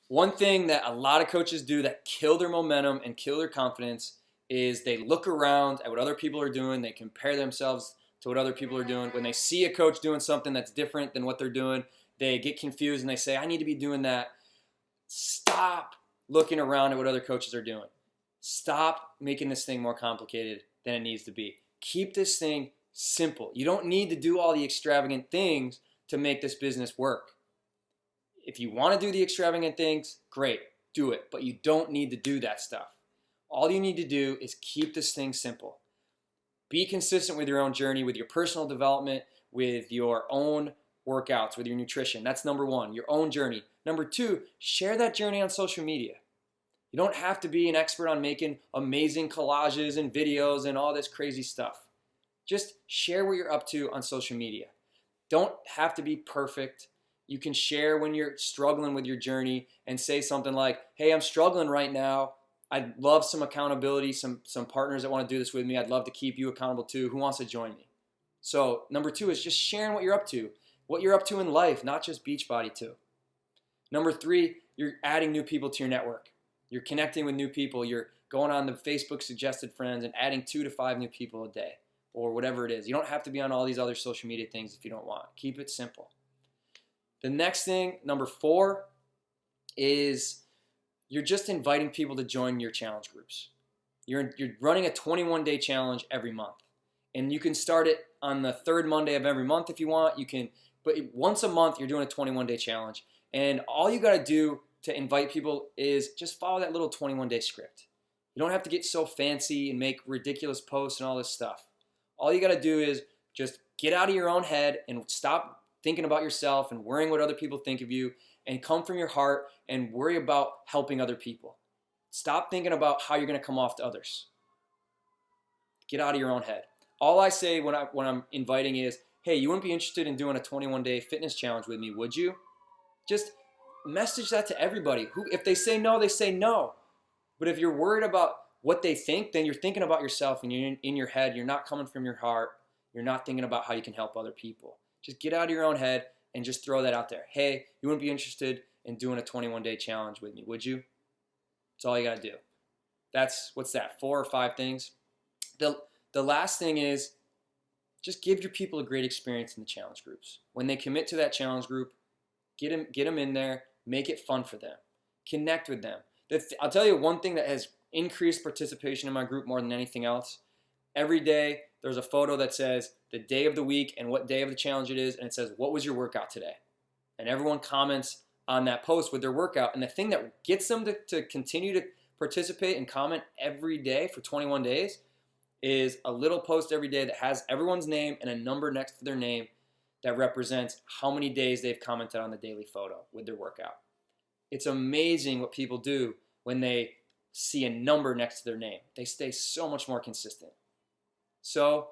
One thing that a lot of coaches do that kill their momentum and kill their confidence is they look around at what other people are doing. They compare themselves to what other people are doing. When they see a coach doing something that's different than what they're doing, they get confused and they say, I need to be doing that. Stop looking around at what other coaches are doing. Stop making this thing more complicated than it needs to be. Keep this thing simple. You don't need to do all the extravagant things to make this business work. If you want to do the extravagant things, great, do it. But you don't need to do that stuff. All you need to do is keep this thing simple. Be consistent with your own journey, with your personal development, with your own workouts, with your nutrition. That's number one, your own journey. Number two, share that journey on social media. You don't have to be an expert on making amazing collages and videos and all this crazy stuff. Just share what you're up to on social media. Don't have to be perfect. You can share when you're struggling with your journey and say something like, hey, I'm struggling right now. I'd love some accountability, some partners that want to do this with me. I'd love to keep you accountable too. Who wants to join me? So number two is just sharing what you're up to in life, not just Beachbody too. Number three, you're adding new people to your network. You're connecting with new people. You're going on the Facebook suggested friends and adding 2 to 5 new people a day or whatever it is. You don't have to be on all these other social media things if you don't want. Keep it simple. The next thing, number 4, is you're just inviting people to join your challenge groups. You're running a 21-day challenge every month. And you can start it on the third Monday of every month if you want. But once a month, you're doing a 21-day challenge. And all you got to do to invite people is just follow that little 21-day script. You don't have to get so fancy and make ridiculous posts and all this stuff. All you got to do is just get out of your own head and stop thinking about yourself and worrying what other people think of you, and come from your heart and worry about helping other people. Stop thinking about how you're going to come off to others. Get out of your own head. All I say when I'm inviting is, hey, you wouldn't be interested in doing a 21-day fitness challenge with me, would you? Just message that to everybody. If they say no, they say no. But if you're worried about what they think, then you're thinking about yourself and you're in your head. You're not coming from your heart. You're not thinking about how you can help other people. Just get out of your own head and just throw that out there. Hey, you wouldn't be interested in doing a 21-day challenge with me, would you? That's all you got to do. What's that, 4 or 5 things? The last thing is just give your people a great experience in the challenge groups. When they commit to that challenge group, get them in there, make it fun for them. Connect with them. I'll tell you one thing that has increased participation in my group more than anything else. Every day there's a photo that says the day of the week and what day of the challenge it is, and it says, what was your workout today? And everyone comments on that post with their workout. And the thing that gets them to continue to participate and comment every day for 21 days is a little post every day that has everyone's name and a number next to their name that represents how many days they've commented on the daily photo with their workout. It's amazing what people do when they see a number next to their name. They stay so much more consistent. So,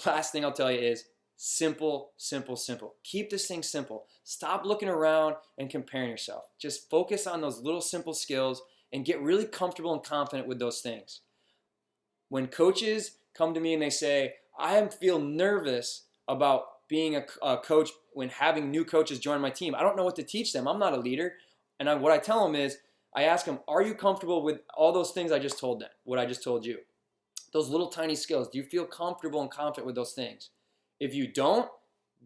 last thing I'll tell you is simple, simple, simple. Keep this thing simple. Stop looking around and comparing yourself. Just focus on those little simple skills and get really comfortable and confident with those things. When coaches come to me and they say, I feel nervous about being a coach when having new coaches join my team, I don't know what to teach them. I'm not a leader. And what I tell them is, I ask them, are you comfortable with all those things I just told them, what I just told you? Those little tiny skills, do you feel comfortable and confident with those things? If you don't,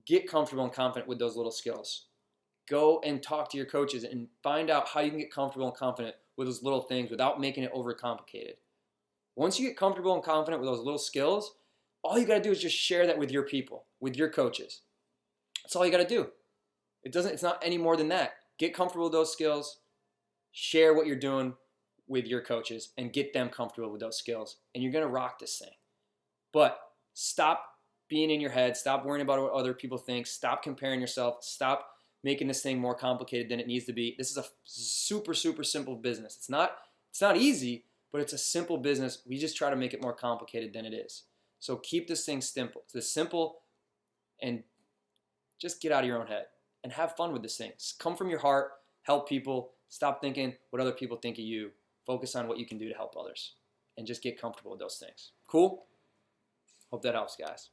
get comfortable and confident with those little skills. Go and talk to your coaches and find out how you can get comfortable and confident with those little things without making it overcomplicated. Once you get comfortable and confident with those little skills, all you got to do is just share that with your people, with your coaches. That's all you got to do. It's not any more than that. Get comfortable with those skills, share what you're doing with your coaches, and get them comfortable with those skills, and you're going to rock this thing. But stop being in your head. Stop worrying about what other people think. Stop comparing yourself. Stop making this thing more complicated than it needs to be. This is a super, super simple business. It's not easy, but it's a simple business. We just try to make it more complicated than it is. So keep this thing simple. It's simple, and just get out of your own head and have fun with this thing. Come from your heart. Help people. Stop thinking what other people think of you. Focus on what you can do to help others, and just get comfortable with those things. Cool? Hope that helps, guys.